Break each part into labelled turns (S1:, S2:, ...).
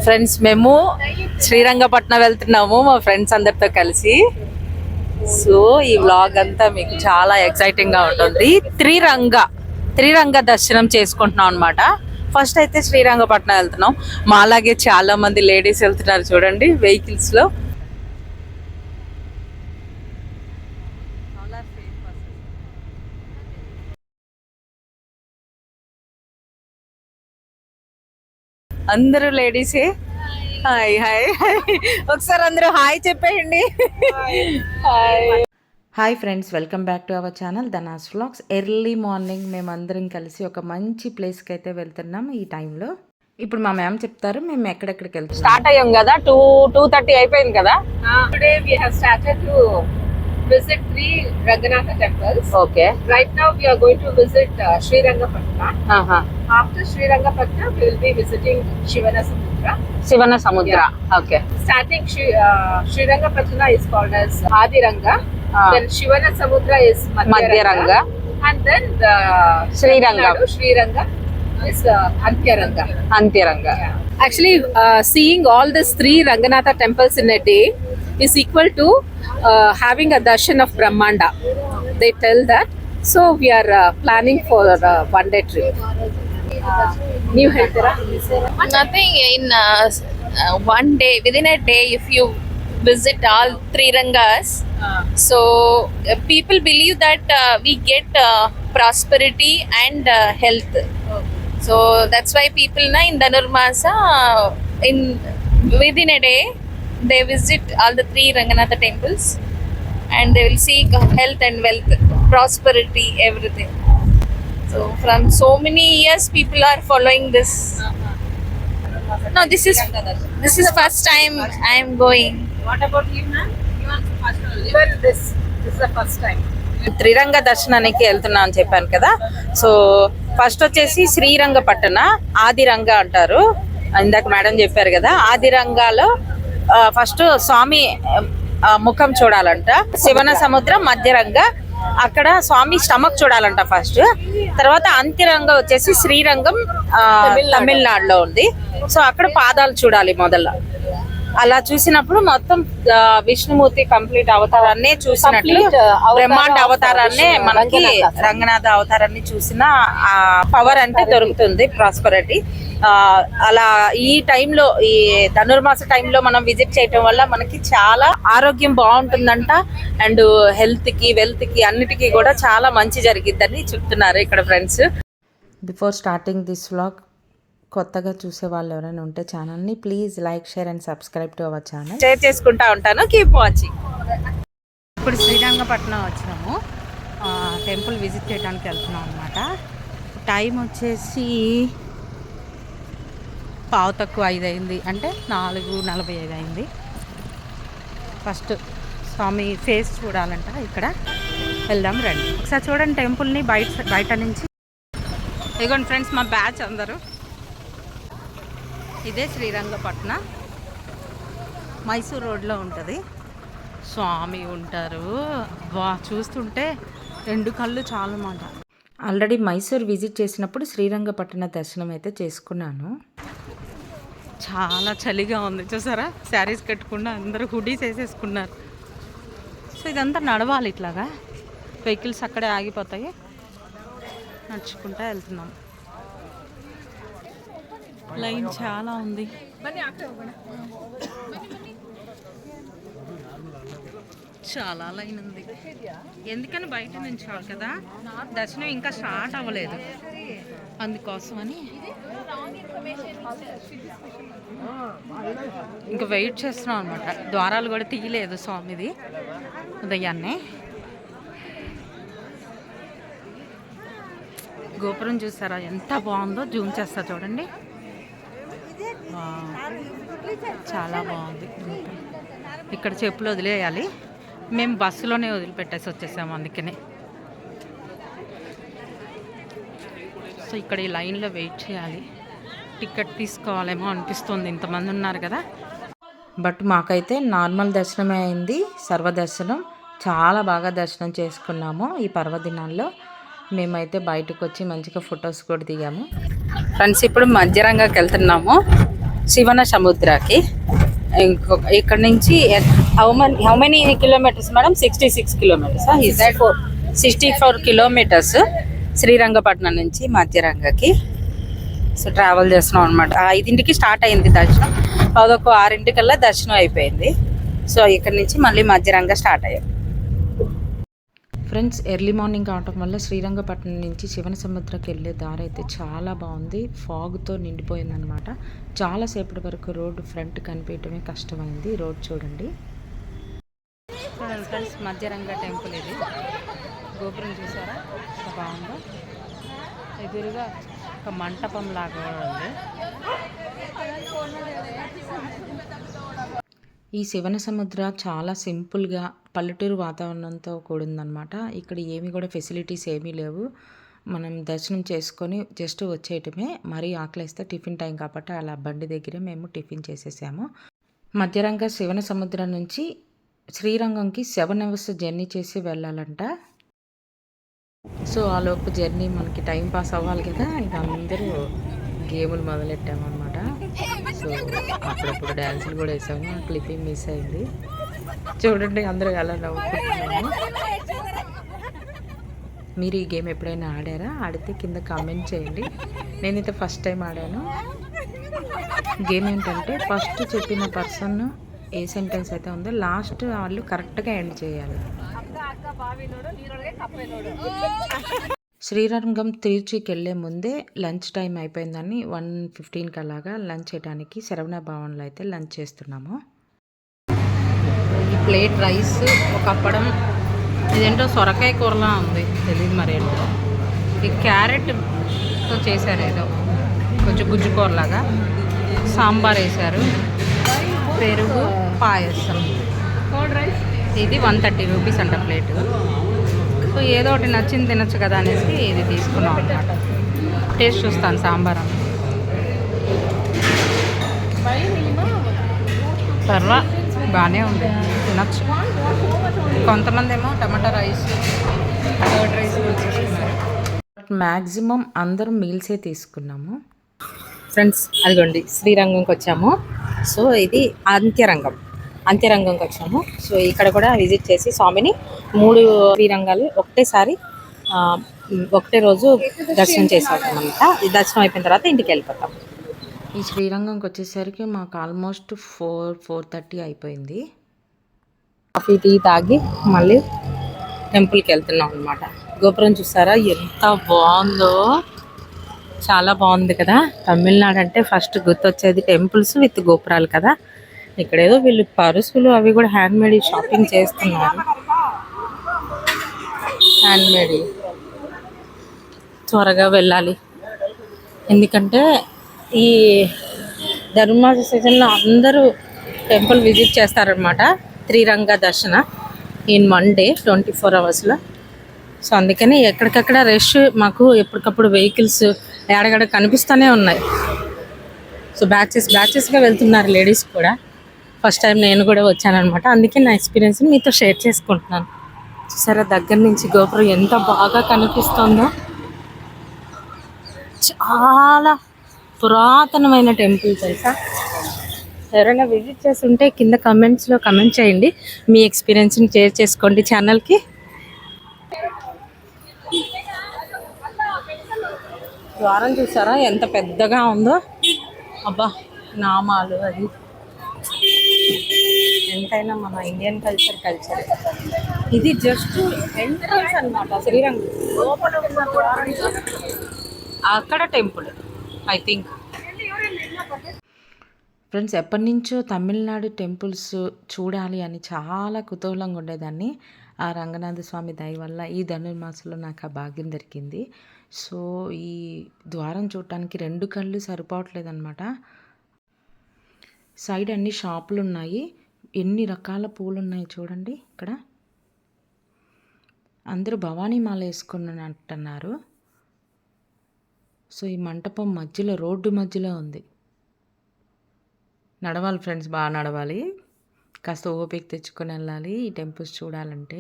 S1: Friends మేము శ్రీరంగపట్నం వెళ్తున్నాము మా ఫ్రెండ్స్ అందరితో కలిసి. సో ఈ వ్లాగ్ అంతా మీకు చాలా ఎక్సైటింగ్ గా ఉంటుంది. త్రిరంగ దర్శనం చేసుకుంటున్నాం అనమాట. ఫస్ట్ అయితే శ్రీరంగపట్నం వెళ్తున్నాం. మా అలాగే చాలా మంది లేడీస్ వెళ్తున్నారు చూడండి వెహికల్స్ లో. అందరూ లేడీసే. హాయ్ హాయ్ హాయ్, ఒకసారి అందరూ హాయ్ చెప్పేయండి.
S2: Hi friends, welcome back to our channel ధనాస్ vlogs. Early morning మేమందరం కలిసి ఒక మంచి ప్లేస్కి అయితే వెళ్తున్నాం. ఈ టైంలో ఇప్పుడు మా మ్యామ్ చెప్తారు మేము ఎక్కడెక్కడికి వెళ్తాం.
S1: స్టార్ట్ అయ్యాం కదా, 2:30 అయిపోయింది కదా.
S3: Today we have started to visit 3 Ranganatha temples.
S1: Okay.
S3: Right now we are going to visit Sri Rangapatna. After Sri Rangapatna we will be visiting Shivana Samudra.
S1: శివన సముద్ర. Okay.
S3: Starting Sri Rangapatna is called as Adiranga. Then Shivana Samudra is Madhyaranga. And then the Sriranga is Antyaranga. Actually, seeing all these 3 Ranganatha temples in a day is equal to having a darshan of Brahmanda. They tell that. So we are planning for a one-day trip. New Heltera?
S4: Nothing in one day. Within a day, if you visit all 3 Rangas, so people believe that we get prosperity and health. So that's why people na in Dhanurmasa within a day they visit all the 3 Ranganatha temples and they will seek health and wealth, prosperity, everything. So from so many years people are following this. No, this is first time I am going.
S3: What about you, ma'am? You also first time. Even this is the first time.
S1: త్రిరంగ దర్శనానికి వెళ్తున్నాం అని చెప్పాను కదా. So first వచ్చేసి శ్రీరంగపట్టణ ఆదిరంగ అంటారు. ఇందాక madam చెప్పారు కదా, ఆదిరంగాలో ఫస్ట్ స్వామి ముఖం చూడాలంట. శివన సముద్రం మధ్యరంగ, అక్కడ స్వామి స్టమక్ చూడాలంట ఫస్ట్. తర్వాత అంత్యరంగ వచ్చేసి శ్రీరంగం తమిళనాడులో ఉంది. సో అక్కడ పాదాలు చూడాలి మొదల. అలా చూసినప్పుడు మొత్తం విష్ణుమూర్తి కంప్లీట్ అవతారాన్ని చూసినట్లు, బ్రహ్మాండ అవతారాన్ని మనకి రంగనాథ అవతారాన్ని చూసిన ఆ పవర్ అంటే దొరుకుతుంది, ప్రాస్పరిటీ. అలా ఈ టైంలో, ఈ ధనుర్మాస టైంలో మనం విజిట్ చేయటం వల్ల మనకి చాలా ఆరోగ్యం బాగుంటుందంట. అండ్ హెల్త్ కి, వెల్త్ కి, అన్నిటికీ కూడా చాలా మంచి జరిగిద్దని చెప్తున్నారు ఇక్కడ friends.
S2: Before starting this vlog, కొత్తగా చూసే వాళ్ళు ఎవరైనా ఉంటే ఛానల్ని please like, share and subscribe to our channel.
S1: Share చేసుకుంటా ఉంటాను. Keep watching.
S2: ఇప్పుడు శ్రీరంగపట్నం వచ్చినాము, టెంపుల్ విజిట్ చేయడానికి వెళ్తున్నాం అనమాట. టైం వచ్చేసి 5:45 అయింది, అంటే 4:45 అయింది. ఫస్ట్ స్వామి ఫేస్ చూడాలంట, ఇక్కడ వెళ్దాం రండి. ఒకసారి చూడండి టెంపుల్ని బయట నుంచి. ఇదిగోండి ఫ్రెండ్స్ మా బ్యాచ్ అందరూ. ఇదే శ్రీరంగపట్నం, మైసూర్ రోడ్లో ఉంటుంది. స్వామి ఉంటారు. వా, చూస్తుంటే 2 కళ్ళు చాలు మాట. ఆల్రెడీ మైసూర్ విజిట్ చేసినప్పుడు శ్రీరంగపట్నం దర్శనం అయితే చేసుకున్నాను. చాలా చలిగా ఉంది చూసారా, శారీస్ కట్టుకుండా అందరూ హుడీస్ వేసేసుకున్నారు. సో ఇదంతా నడవాలి, ఇట్లాగా వెహికల్స్ అక్కడే ఆగిపోతాయి. నడుచుకుంటూ వెళ్తున్నాం. లైన్ చాలా ఉంది. చాలా లైన్ ఉంది, ఎందుకని బయట నుంచోవాలి కదా, దర్శనం ఇంకా స్టార్ట్ అవ్వలేదు, అందుకోసమని ఇంకా వెయిట్ చేస్తున్నాం అనమాట. ద్వారాలు కూడా తీయలేదు స్వామిది ఉదయాన్నే. గోపురం చూసారా ఎంత బాగుందో, జూమ్ చేస్తా చూడండి. చాలా బాగుంది. ఇక్కడ చెప్పులు వదిలేయాలి, మేము బస్సులోనే వదిలిపెట్టేసి వచ్చేసాము అందుకనే. సో ఇక్కడ ఈ లైన్లో వెయిట్ చేయాలి, టికెట్ తీసుకోవాలేమో అనిపిస్తుంది, ఇంతమంది ఉన్నారు కదా. బట్ మాకైతే నార్మల్ దర్శనమే అయింది, సర్వదర్శనం. చాలా బాగా దర్శనం చేసుకున్నాము ఈ పర్వదినాల్లో. మేమైతే బయటకు వచ్చి మంచిగా ఫొటోస్ కూడా దిగాము.
S1: ఫ్రెండ్స్ ఇప్పుడు మధ్యరంగాకి వెళ్తున్నాము, శివన సముద్రాకి. ఇక్కడ నుంచి how many kilometres madam? 66 kilometres. 64 kilometres Srirangapatnam నుంచి మధ్యరంగకి. సో ట్రావెల్ చేస్తున్నాం అనమాట. 5ంటికి స్టార్ట్ అయింది దర్శనం, 6ంటికల్లా దర్శనం అయిపోయింది. సో ఇక్కడ నుంచి మళ్ళీ మధ్యరంగ స్టార్ట్ అయ్యాం.
S2: ఫ్రెండ్స్, ఎర్లీ మార్నింగ్ కావటం వల్ల శ్రీరంగపట్నం నుంచి శివన సముద్రకి వెళ్ళే దారి అయితే చాలా బాగుంది. ఫాగ్తో నిండిపోయిందనమాట. చాలాసేపటి వరకు రోడ్డు ఫ్రంట్ కనిపించడమే కష్టమైంది. రోడ్ చూడండి. ఫ్రెండ్స్, మధ్యరంగ టెంపుల్ ఇది. గోపురం చూసారా ఎంత బాగుందో. ఎదురుగా ఒక మంటపం లాగా ఉంది. ఈ శివన సముద్ర చాలా సింపుల్గా పల్లెటూరు వాతావరణంతో కూడిందనమాట. ఇక్కడ ఏమి కూడా ఫెసిలిటీస్ ఏమీ లేవు. మనం దర్శనం చేసుకొని జస్ట్ వచ్చేయటమే. మరీ ఆకలిస్తే టిఫిన్ టైం కాబట్టి అలా బండి దగ్గరే మేము టిఫిన్ చేసేసాము. మధ్యరంగ శివన సముద్రం నుంచి శ్రీరంగంకి 7 అవర్స్ జర్నీ చేసి వెళ్ళాలంట. సో ఆ లోపు జర్నీ మనకి టైం పాస్ అవ్వాలి కదా, ఇక అందరూ గేములు మొదలెట్టామన్నమాట. సో అప్పుడప్పుడు డ్యాన్సులు కూడా వేసాము. క్లిప్పింగ్ మిస్ అయింది. చూడండి అందరూ ఎలా నవ్వుకుంటున్నాము. మీరు ఈ గేమ్ ఎప్పుడైనా ఆడారా? ఆడితే కింద కామెంట్ చేయండి. నేనైతే ఫస్ట్ టైం ఆడాను. గేమ్ ఏంటంటే ఫస్ట్ చెప్పిన పర్సన్ ఏ సెంటెన్స్ అయితే ఉందో లాస్ట్ వాళ్ళు కరెక్ట్గా ఎండ్ చేయాలి. శ్రీరంగం తిరుచికి వెళ్ళే ముందే లంచ్ టైం అయిపోయిందని 1:15కి అలాగా లంచ్ చేయడానికి శరవణ భవన్లో అయితే లంచ్ చేస్తున్నాము. ఈ ప్లేట్ రైస్, ఒక అప్పడం, ఇదేంటో సొరకాయ కూరలా ఉంది, తెలియదు మరి ఏంటో. ఈ క్యారెట్తో చేశారు ఏదో కొంచెం గుజ్జు కూరలాగా. సాంబార్ వేశారు, పెరుగు, పాయసం. ఇది 130 రూపీస్ అంట ప్లేటు. సో ఏదో ఒకటి నచ్చింది తినచ్చు కదా అనేసి ఇది తీసుకున్నాం అనమాట. టేస్ట్ చూస్తాను సాంబార్ అని. పర్వా బాగానే ఉంది, తినచ్చు. కొంతమంది ఏమో టమాటా రైస్, కర్డ్ రైస్ కూడా తీసుకున్నారు. మ్యాక్సిమం అందరం మీల్సే తీసుకున్నాము.
S1: ఫ్రెండ్స్, అదిగోండి శ్రీరంగంకి వచ్చాము. సో ఇది అంత్యరంగంకి వచ్చాము. సో ఇక్కడ కూడా విజిట్ చేసి స్వామిని 3 శ్రీరంగాలు ఒకటేసారి ఒకటే రోజు దర్శనం చేసాం అనమాట. ఈ దర్శనం అయిపోయిన తర్వాత ఇంటికి వెళ్ళిపోతాం.
S2: ఈ శ్రీరంగంకి వచ్చేసరికి మాకు ఆల్మోస్ట్ 4:30 అయిపోయింది.
S1: కాఫీ టీ తాగి మళ్ళీ టెంపుల్కి వెళ్తున్నాం అనమాట. గోపురం చూసారా ఎంత బాగుందో, చాలా బాగుంది కదా. తమిళనాడు అంటే ఫస్ట్ గుర్తొచ్చేది టెంపుల్స్ విత్ గోపురాలు కదా. ఇక్కడ ఏదో వీళ్ళు పరుసులు అవి కూడా హ్యాండ్మేడ్ షాపింగ్ చేస్తున్నారు. హ్యాండ్మేడ్ త్వరగా వెళ్ళాలి, ఎందుకంటే ఈ ధర్మాస సీజన్లో అందరూ టెంపుల్ విజిట్ చేస్తారనమాట. శ్రీరంగ దర్శన ఇన్ 1 డే 24 అవర్స్లో. సో అందుకని ఎక్కడికక్కడ రష్, మాకు ఎప్పటికప్పుడు వెహికల్స్ ఎడగడ కనిపిస్తూనే ఉన్నాయి. సో బ్యాచెస్గా వెళ్తున్నారు లేడీస్ కూడా. ఫస్ట్ టైం నేను కూడా వచ్చానమాట, అందుకే నా ఎక్స్పీరియన్స్ మీతో షేర్ చేసుకుంటున్నాను. చూసారా దగ్గర నుంచి గోపురం ఎంత బాగా కనిపిస్తుందో. చాలా పురాతనమైన టెంపుల్ తెలుసా. ఎవరైనా విజిట్ చేస్తుంటే కింద కమెంట్స్లో కమెంట్ చేయండి, మీ ఎక్స్పీరియన్స్ని షేర్ చేసుకోండి ఛానల్కి. ద్వారం చూసారా ఎంత పెద్దగా ఉందో. అబ్బా, నామాలు అది ఎంతైనా మన ఇండియన్ కల్చర్. ఇది జస్ట్ ఎంట్రన్స్ అన్నమాట. శ్రీరంగం లోపల ఉన్న ద్వారం అక్కడ టెంపుల్ ఐ థింక్.
S2: ఫ్రెండ్స్, ఎప్పటి నుంచో తమిళనాడు టెంపుల్స్ చూడాలి అని చాలా కుతూహలంగా ఉండేదాన్ని. ఆ రంగనాథ స్వామి దయ వల్ల ఈ ధనుర్మాసంలో నాకు ఆ భాగ్యం దొరికింది. సో ఈ ద్వారం చూడటానికి 2 కళ్ళు సరిపోవట్లేదన్నమాట. సైడ్ అన్ని షాపులు ఉన్నాయి. ఎన్ని రకాల పూలు ఉన్నాయి చూడండి. ఇక్కడ అందరూ భవానీ మాల వేసుకున్నట్టున్నారు. సో ఈ మంటపం మధ్యలో, రోడ్డు మధ్యలో ఉంది. నడవాలి ఫ్రెండ్స్, బాగా నడవాలి. కాస్త ఓపిక తెచ్చుకొని వెళ్ళాలి ఈ టెంపుల్స్ చూడాలంటే.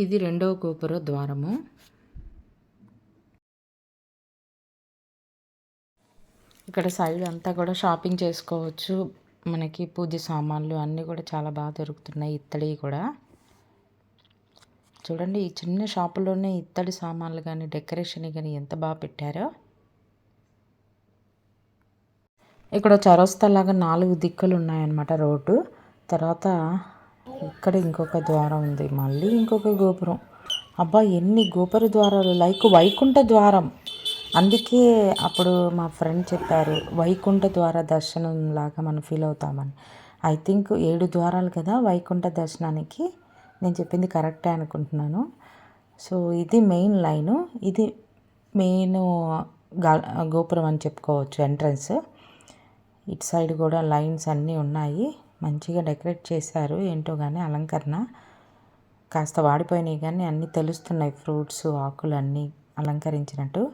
S2: ఇది 2వ గోపుర ద్వారము. ఇక్కడ సైడ్ అంతా కూడా షాపింగ్ చేసుకోవచ్చు. మనకి పూజ సామాన్లు అన్నీ కూడా చాలా బాగా దొరుకుతున్నాయి. ఇత్తడి కూడా చూడండి, ఈ చిన్న షాపులోనే ఇత్తడి సామాన్లు కానీ డెకరేషన్ కానీ ఎంత బాగా పెట్టారో. ఇక్కడ చౌరస్తాలాగా 4 దిక్కులు ఉన్నాయన్నమాట రోడ్డు. తర్వాత ఇక్కడ ఇంకొక ద్వారం ఉంది, మళ్ళీ ఇంకొక గోపురం. అబ్బా ఎన్ని గోపుర ద్వారాలు, లైక్ వైకుంఠ ద్వారం. అందుకే అప్పుడు మా ఫ్రెండ్ చెప్పారు వైకుంఠ ద్వార దర్శనం లాగా మనం ఫీల్ అవుతామని. ఐ థింక్ 7 ద్వారాలు కదా వైకుంఠ దర్శనానికి. నేను చెప్పింది కరెక్టే అనుకుంటున్నాను. సో ఇది మెయిన్ లైను, ఇది మెయిన్ గోపురం అని చెప్పుకోవచ్చు, ఎంట్రన్స్. ఇటు సైడ్ కూడా లైన్స్ అన్నీ ఉన్నాయి, మంచిగా డెకరేట్ చేశారు. ఏంటో కానీ అలంకరణ కాస్త వాడిపోయినాయి కానీ అన్నీ తెలుస్తున్నాయి, ఫ్రూట్స్ ఆకులు అన్నీ అలంకరించినట్టు.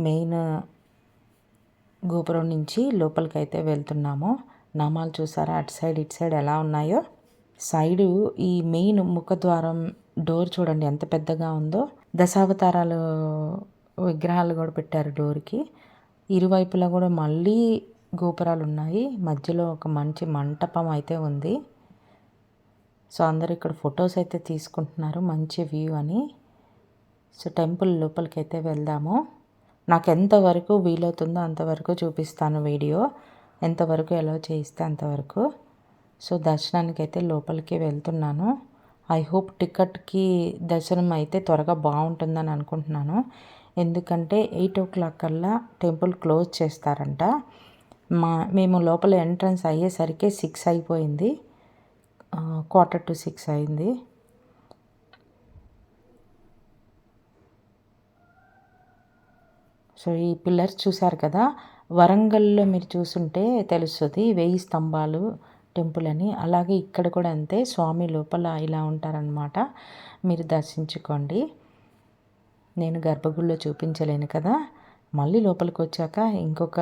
S2: మెయిన్ గోపురం నుంచి లోపలికి అయితే వెళ్తున్నాము. నామాలు చూసారా అటు సైడ్ ఇటు సైడ్ ఎలా ఉన్నాయో. సైడు ఈ మెయిన్ ముఖద్వారం డోర్ చూడండి ఎంత పెద్దగా ఉందో. దశావతారాలు విగ్రహాలు కూడా పెట్టారు డోర్కి. ఇరువైపులా కూడా మళ్ళీ గోపురాలు ఉన్నాయి. మధ్యలో ఒక మంచి మంటపం అయితే ఉంది. సో అందరూ ఇక్కడ ఫొటోస్ అయితే తీసుకుంటున్నారు, మంచి వ్యూ అని. సో టెంపుల్ లోపలికి అయితే వెళ్దాము. నాకు ఎంతవరకు వీలవుతుందో అంతవరకు చూపిస్తాను వీడియో, ఎంతవరకు ఎలా చేయిస్తే అంతవరకు. సో దర్శనానికి అయితే లోపలికి వెళ్తున్నాను. ఐ హోప్ టికెట్కి దర్శనం అయితే త్వరగా బాగుంటుందని అనుకుంటున్నాను. ఎందుకంటే 8 o'clock కల్లా టెంపుల్ క్లోజ్ చేస్తారంట. మేము లోపల ఎంట్రన్స్ అయ్యేసరికి 6 అయిపోయింది, 5:45 అయింది. సో ఈ పిల్లర్స్ చూసారు కదా, వరంగల్లో మీరు చూసుంటే తెలుస్తుంది 1000 స్తంభాలు టెంపుల్ అని. అలాగే ఇక్కడ కూడా అంతే, స్వామి లోపల ఇలా ఉంటారనమాట. మీరు దర్శించుకోండి. నేను గర్భగుడిలో చూపించలేను కదా, మళ్ళీ లోపలికి వచ్చాక ఇంకొక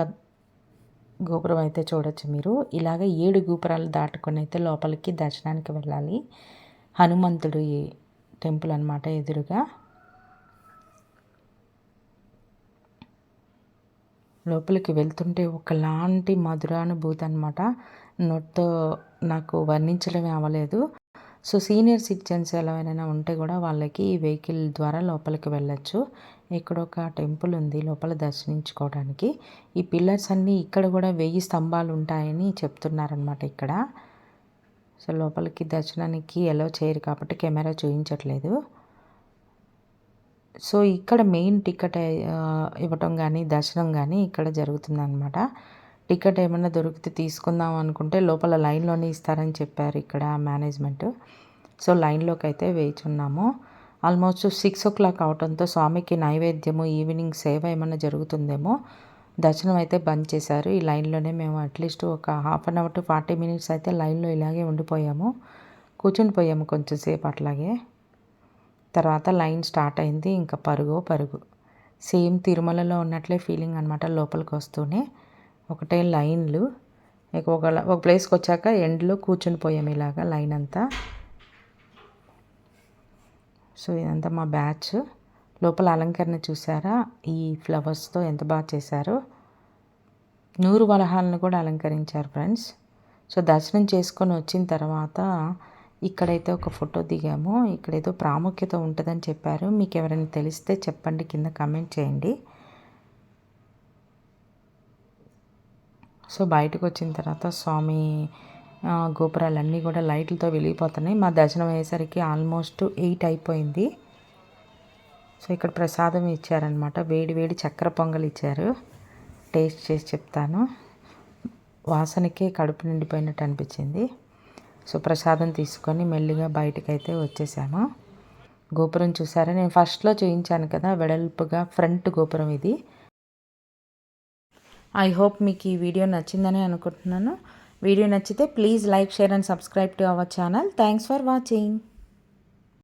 S2: గోపురం అయితే చూడొచ్చు మీరు. ఇలాగ 7 గోపురాలు దాటుకొని అయితే లోపలికి దర్శనానికి వెళ్ళాలి. హనుమంతుడు ఈ టెంపుల్ అనమాట ఎదురుగా. లోపలికి వెళ్తుంటే ఒకలాంటి మధురానుభూతి అనమాట. నోట్తో నాకు వర్ణించడమే అవ్వలేదు. సో సీనియర్ సిటిజన్స్ ఎవరైనా ఉంటే కూడా వాళ్ళకి ఈ వెహికల్ ద్వారా లోపలికి వెళ్ళచ్చు. ఇక్కడ ఒక టెంపుల్ ఉంది లోపల దర్శించుకోవడానికి. ఈ పిల్లర్స్ అన్నీ ఇక్కడ కూడా 1000 స్తంభాలు ఉంటాయని చెప్తున్నారనమాట ఇక్కడ. సో లోపలికి దర్శనానికి ఎలా చేయరు కాబట్టి కెమెరా చూపించట్లేదు. సో ఇక్కడ మెయిన్ టికెట్ ఇవ్వటం కానీ దర్శనం కానీ ఇక్కడ జరుగుతుందన్నమాట. టికెట్ ఏమైనా దొరికితే తీసుకుందాం అనుకుంటే లోపల లైన్లోనే ఇస్తారని చెప్పారు ఇక్కడ మేనేజ్మెంట్. సో లైన్లోకి అయితే వేచున్నాము. ఆల్మోస్ట్ 6 o'clock అవడంతో స్వామికి నైవేద్యము ఈవినింగ్ సేవ ఏమైనా జరుగుతుందేమో. దర్శనం అయితే బంద్ చేశారు. ఈ లైన్లోనే మేము అట్లీస్ట్ ఒక 1/2 hour to 40 minutes అయితే లైన్లో ఇలాగే ఉండిపోయాము, కూర్చుని పోయాము కొంచెం సేపు అట్లాగే. తర్వాత లైన్ స్టార్ట్ అయింది, ఇంకా పరుగు సేమ్ తిరుమలలో ఉన్నట్లే ఫీలింగ్ అనమాట. లోపలికి వస్తూనే ఒకటే లైన్లు. ఒక ప్లేస్కి వచ్చాక ఎండ్లో కూర్చుని పోయాము ఇలాగా లైన్ అంతా. సో ఇదంతా మా బ్యాచ్. లోపల అలంకరణ చూసారా, ఈ ఫ్లవర్స్తో ఎంత బాగా చేశారో. 100 వరహాలను కూడా అలంకరించారు ఫ్రెండ్స్. సో దర్శనం చేసుకొని వచ్చిన తర్వాత ఇక్కడైతే ఒక ఫోటో దిగాము. ఇక్కడేదో ప్రాముఖ్యత ఉంటుందని చెప్పారు. మీకు ఎవరైనా తెలిస్తే చెప్పండి, కింద కామెంట్ చేయండి. సో బయటకు వచ్చిన తర్వాత స్వామి గోపురాలన్నీ కూడా లైట్లతో వెలిగిపోతున్నాయి. మా దర్శనం అయ్యేసరికి ఆల్మోస్ట్ 8 అయిపోయింది. సో ఇక్కడ ప్రసాదం ఇచ్చారనమాట, వేడి చక్కెర పొంగల్ ఇచ్చారు. టేస్ట్ చేసి చెప్తాను. వాసనకే కడుపు నిండిపోయినట్టు అనిపించింది. సో ప్రసాదం తీసుకొని మెల్లిగా బయటకైతే వచ్చేసాము. గోపురం చూసారా, నేను ఫస్ట్లో చూపించాను కదా వెడల్పుగా ఫ్రంట్ గోపురం ఇది. ఐ హోప్ మీకు ఈ వీడియో నచ్చిందని అనుకుంటున్నాను. వీడియో నచ్చితే please like, share and subscribe to our channel. Thanks for watching.